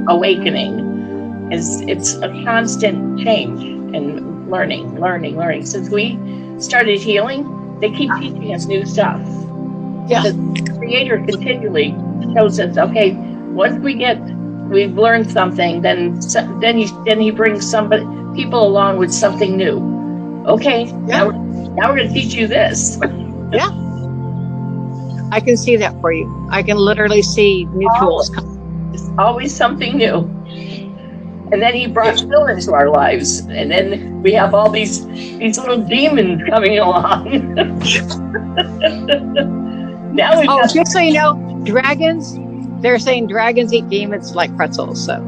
awakening is it's a constant change and learning. Since we started healing, they keep teaching us new stuff. Yeah. The Creator continually shows us, okay, once we've learned something, then he brings people along with something new. Okay, Yeah. now we're going to teach you this. Yeah. I can see that for you. I can literally see new tools coming. It's always something new. And then he brought Phil into our lives, and then we have all these little demons coming along. Now we've got, just so you know, dragons, they're saying dragons eat demons like pretzels, so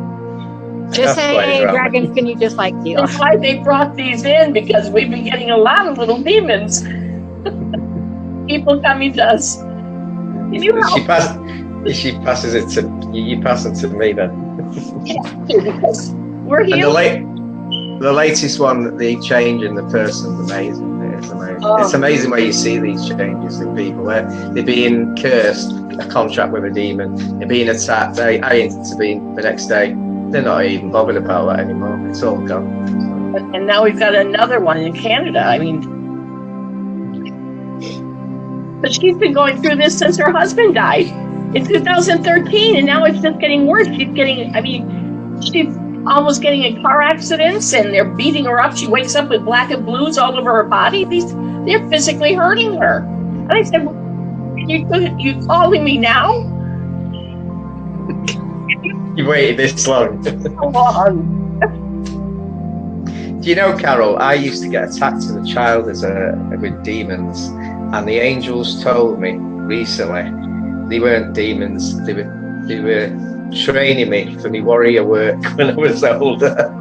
just say, hey, dragons, can you just like heal? that's why they brought these in, because we've been getting a lot of little demons. People coming to us. Can you help? She passes it to you. Pass it to me then. Because we're And healed. the latest one, the change in the person's amazing. It's amazing. It's amazing where you see these changes in people, where they're being cursed, a contract with a demon, they're being attacked, they intervene the next day. They're not even bothered about that anymore. It's all gone. And now we've got another one in Canada. I mean, but she's been going through this since her husband died in 2013, and now it's just getting worse. She's almost getting in car accidents, and they're beating her up. She wakes up with black and blues all over her body. They're physically hurting her. And I said, you calling me now? You waited this long. Come on. Do you know, Carol, I used to get attacked as a child with demons, and the angels told me recently they weren't demons, they were training me for my warrior work when I was older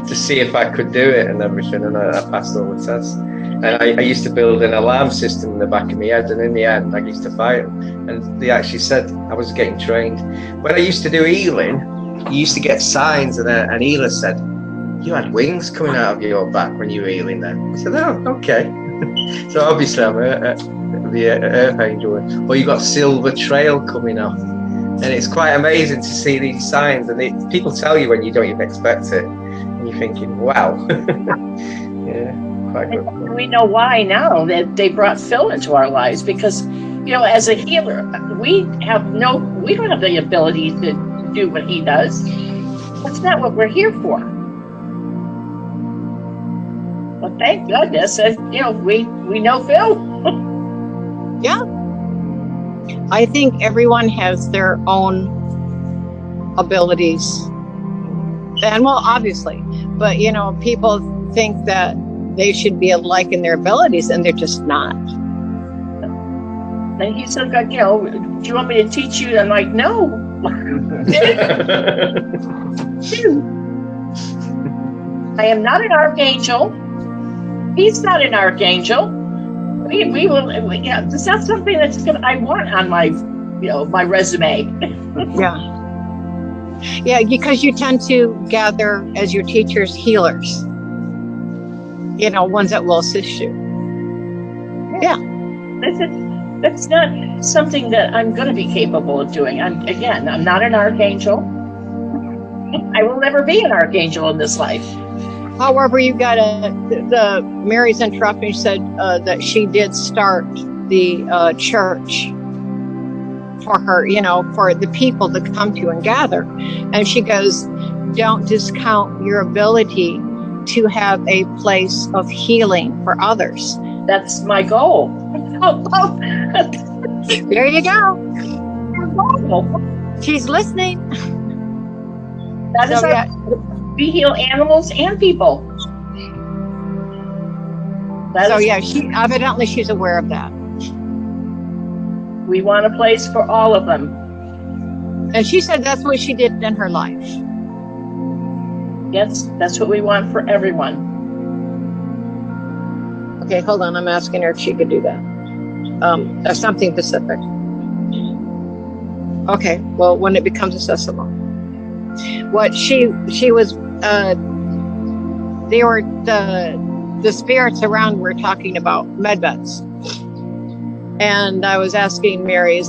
to see if I could do it and everything, and I passed all the tests. And I used to build an alarm system in the back of my head, and in the end I used to fight them, and they actually said I was getting trained. When I used to do healing, you used to get signs, and an healer said, you had wings coming out of your back when you were healing then. I said, oh, okay. So obviously I'm the Earth Angel. Or you got silver trail coming off. And it's quite amazing to see these signs. And people tell you when you don't even expect it. And you're thinking, wow. Yeah, quite good. And we know why now that they brought Phil into our lives, because, as a healer, we don't have the ability to do what he does. That's not what we're here for. Well, thank goodness, we know Phil. Yeah. I think everyone has their own abilities. And well, obviously, but people think that they should be alike in their abilities, and they're just not. And he said, do you want me to teach you? I'm like, no. I am not an archangel. He's not an archangel. We will. It's not something I want on my, my resume. Yeah, because you tend to gather as your teachers healers. Ones that will assist you. Yeah. That's not something that I'm going to be capable of doing. I'm not an archangel. I will never be an archangel in this life. However, you got the Mary's interrupting said that she did start the church for her, for the people to come to and gather. And she goes, don't discount your ability to have a place of healing for others. That's my goal. There you go. She's listening. That is we heal animals and people. She evidently she's aware of that. We want a place for all of them. And she said that's what she did in her life. Yes, that's what we want for everyone. Okay, hold on. I'm asking her if she could do that. That's something specific. Okay, well, when it becomes accessible. What she was, they were, the spirits around were talking about med beds. And I was asking Mary,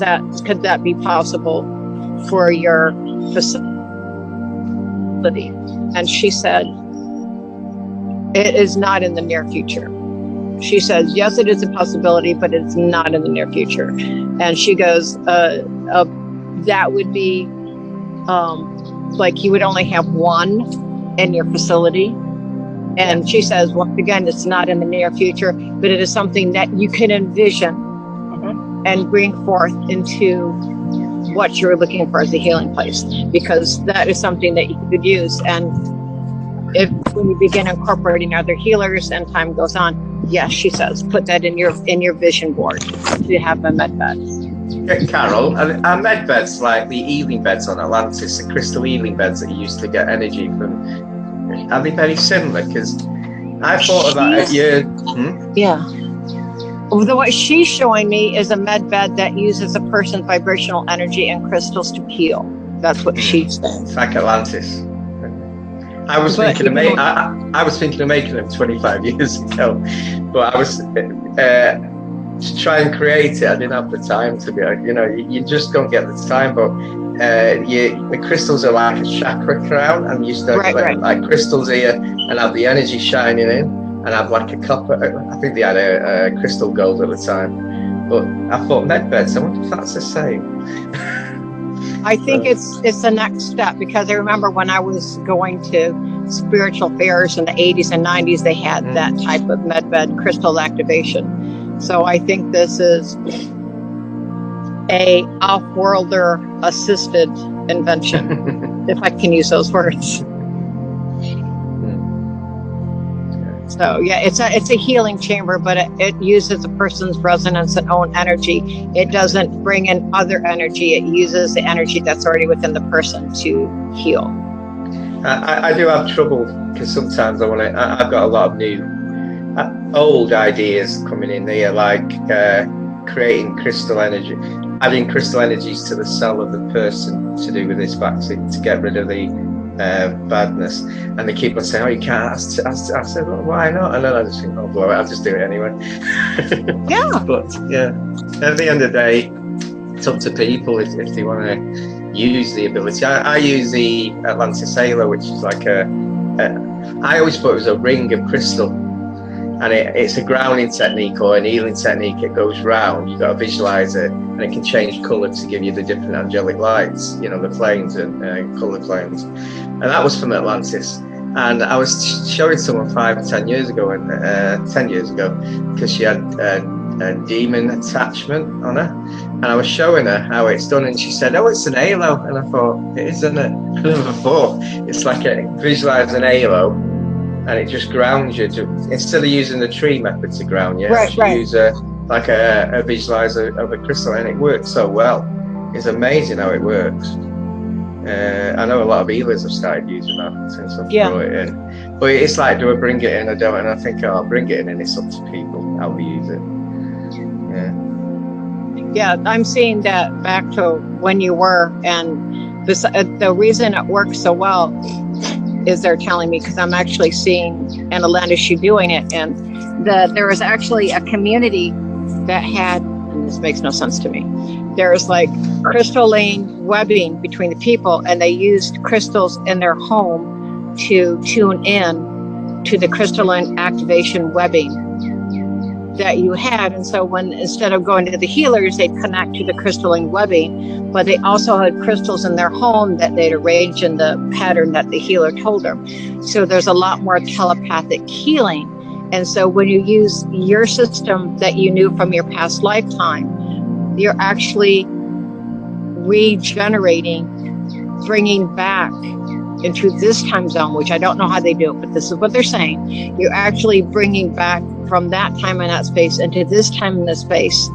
could that be possible for your facility? And she said, it is not in the near future. She says, yes, it is a possibility, but it's not in the near future. And she goes, that would be like you would only have one in your facility. And she says, once again, it's not in the near future, but it is something that you can envision and bring forth into what you're looking for as a healing place, because that is something that you could use. And when you begin incorporating other healers and time goes on, yes, she says, put that in your vision board to have a med bed. Carol, are med beds like the healing beds on Atlantis, the crystal healing beds that you used to get energy from? Are they very similar? Because I thought about it. Yeah. What she's showing me is a med bed that uses a person's vibrational energy and crystals to heal. That's what she said. It's like Atlantis. I was thinking of making them 25 years ago, but I was to try and create it. I didn't have the time to be. You just don't get the time. But the crystals are like a chakra crown, and you start like crystals here, and have the energy shining in, and have like a copper. I think they had a crystal gold at the time. But I thought med beds. I wonder if that's the same. I think it's the next step, because I remember when I was going to spiritual fairs in the 80s and 90s, they had that type of med bed crystal activation. So I think this is a off-worlder assisted invention, if I can use those words. So yeah, it's a healing chamber, but it uses a person's resonance and own energy. It doesn't bring in other energy. It uses the energy that's already within the person to heal. I do have trouble because sometimes I've got a lot of new, old ideas coming in here, like creating crystal energy, adding crystal energies to the cell of the person to do with this vaccine, to get rid of the badness. And they keep on saying, oh, you can't. I said, well, why not? And then I just think, oh, blow it, I'll just do it anyway. Yeah. But yeah, at the end of the day, it's up to people if they want to use the ability. I use the Atlantis HALO, which is like I always thought it was a ring of crystal, and it's a grounding technique or an healing technique. It goes round, you've got to visualize it, and it can change color to give you the different angelic lights, the planes and color planes. And that was from Atlantis. And I was showing someone 10 years ago, because she had a demon attachment on her, and I was showing her how it's done, and she said, oh, it's an halo. And I thought, it is, isn't it? I never thought. It's like visualize an halo, and it just grounds you instead of using the tree method to ground you. Use a visualizer of a crystal, and it works so well. It's amazing how it works. I know a lot of healers have started using that since I've brought it in. But it's like, do I bring it in or don't? And I think, I'll bring it in, and it's up to people how they use it. Yeah, I'm seeing that back to when you were, and the reason it works so well is they're telling me, because I'm actually seeing in Atlantis you doing it, and there was actually a community that had, and this makes no sense to me, there's like crystalline webbing between the people, and they used crystals in their home to tune in to the crystalline activation webbing that you had. And so instead of going to the healers, they'd connect to the crystalline webbing, but they also had crystals in their home that they'd arrange in the pattern that the healer told them. So there's a lot more telepathic healing. And so when you use your system that you knew from your past lifetime, you're actually regenerating, bringing back into this time zone, which I don't know how they do it, but this is what they're saying. You're actually bringing back from that time and that space into this time and this space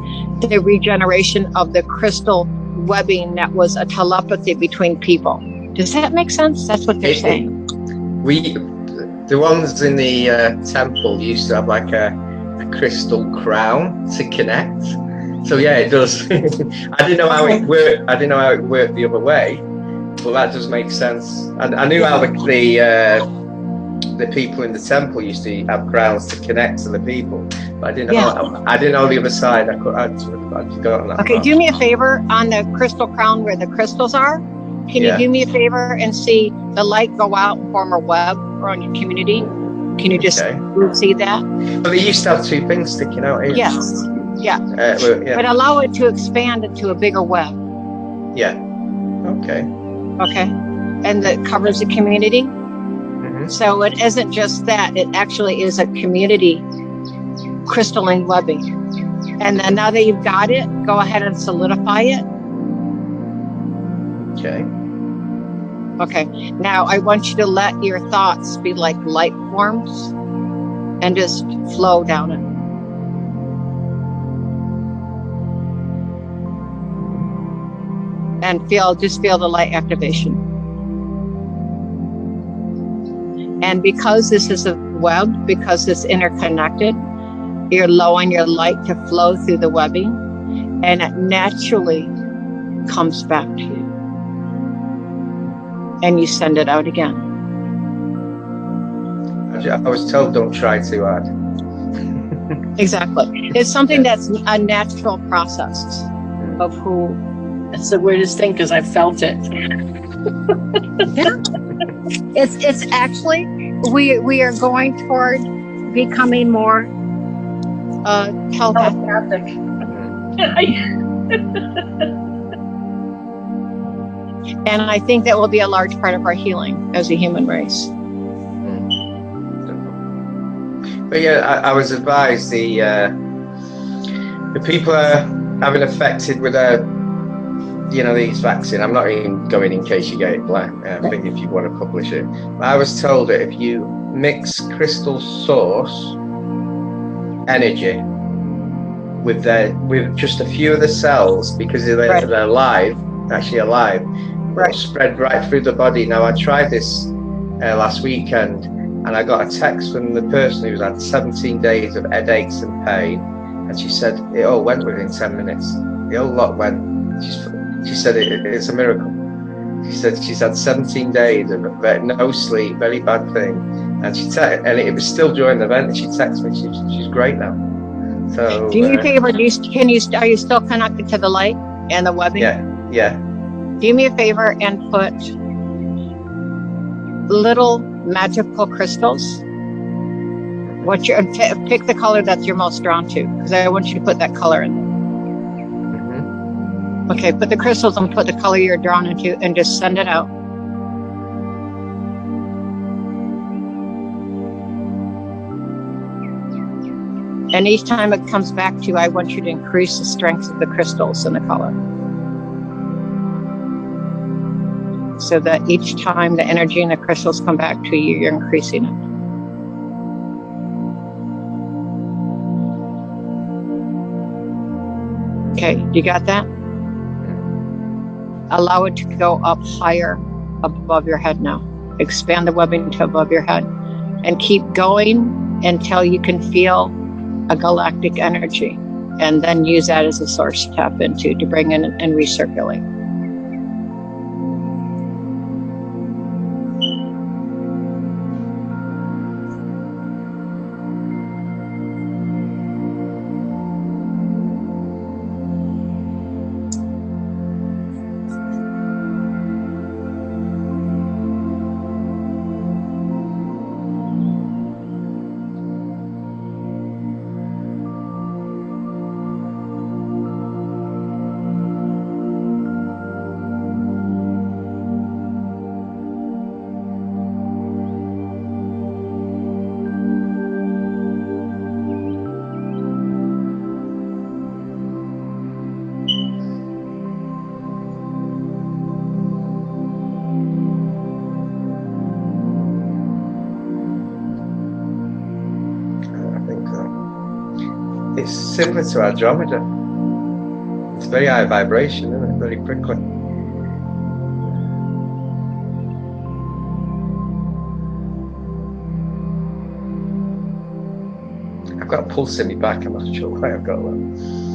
the regeneration of the crystal webbing that was a telepathy between people. Does that make sense? That's what they're saying. The ones in the temple used to have like a crystal crown to connect. So yeah, it does. I didn't know how it worked. I didn't know how it worked the other way, but that does make sense. And I knew how the people in the temple used to have crowns to connect to the people, but I didn't know. I didn't know the other side. I'd forgotten that. Okay, do me a favor on the crystal crown where the crystals are. Can you do me a favor and see the light go out and form a web around your community? Can you just see that? Well, they used to have two things sticking out here. Yes. Yeah. But allow it to expand into a bigger web. Yeah. Okay. Okay. And that covers the community. So it isn't just that, it actually is a community crystalline webbing. And then now that you've got it, go ahead and solidify it. Okay. Okay. Now I want you to let your thoughts be like light forms and just flow down it. And just feel the light activation. And because this is a web, because it's interconnected, you're allowing your light to flow through the webbing, and it naturally comes back to you. And you send it out again. I was told don't try too hard. Exactly. It's something that's a natural process of who. That's the weirdest thing because I felt it. It's actually, we are going toward becoming more telepathic. And I think that will be a large part of our healing as a human race. But yeah, I was advised the people are having affected with these vaccines. I'm not even going in case you get it black. I think if you want to publish it. But I was told that if you mix crystal source energy with just a few of the cells, because they're alive, it'll spread right through the body. Now I tried this last weekend, and I got a text from the person who's had 17 days of headaches and pain, and she said it all went within 10 minutes. The whole lot went. She said it's a miracle. She said she's had 17 days of no sleep, very bad thing, and and it was still during the event. And she texted me, she's great now. So do me a favor. Are you still connected to the light and the webbing? Yeah. Do me a favor and put little magical crystals. Pick the color that you're most drawn to, because I want you to put that color in there. Okay, put the crystals and put the color you're drawn into and just send it out. And each time it comes back to you, I want you to increase the strength of the crystals and the color. So that each time the energy and the crystals come back to you, you're increasing it. Okay, you got that? Allow it to go up higher above your head now. Expand the webbing to above your head. And keep going until you can feel a galactic energy. And then use that as a source to tap into, to bring in and recirculate. It's similar to Andromeda. It's very high vibration, isn't it? Very prickly. I've got a pulse in my back. I'm not sure why I've got that.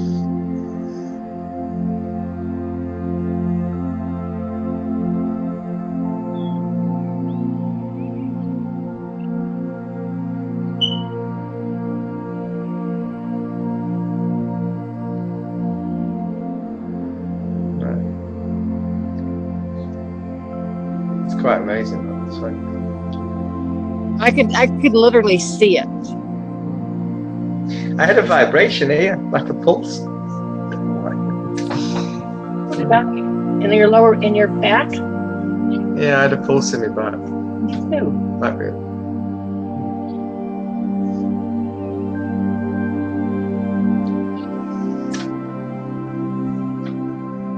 Quite amazing. I could literally see it. I had a vibration here, like a pulse. In your back? Yeah, I had a pulse in my back. Me too. Like it.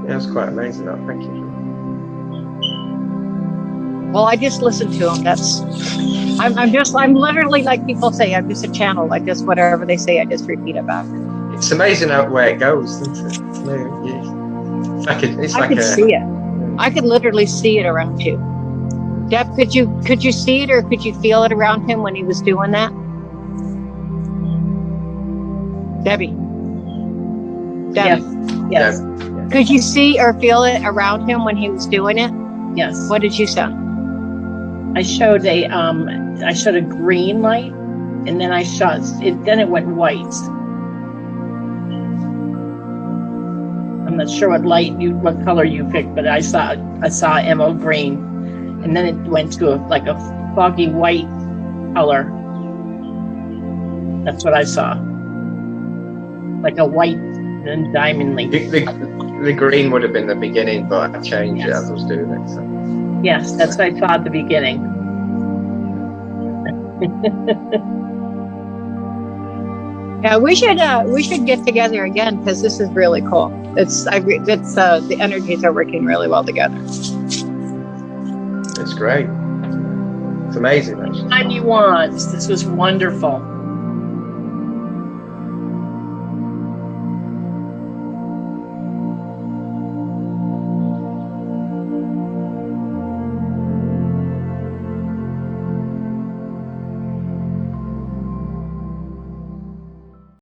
Yeah, it's quite amazing. That. Thank you. Well, I just listen to them. I'm literally, like people say, I'm just a channel. I just, whatever they say, I just repeat it back. It's amazing where it goes, isn't it? I could see it. I could literally see it around you. Deb, could you see it, or could you feel it around him when he was doing that? Debbie. Yes. Could you see or feel it around him when he was doing it? Yes. What did you say? I showed a green light, and then then it went white. I'm not sure what color you picked, but I saw emerald green, and then it went to a foggy white color. That's what I saw. Like a white and diamond link. The green would have been the beginning, but I changed it as I was doing it. So. Yes, that's what I saw at the beginning. Yeah, we should get together again, because this is really cool. The energies are working really well together. It's great. It's amazing, actually. Time you want. This was wonderful.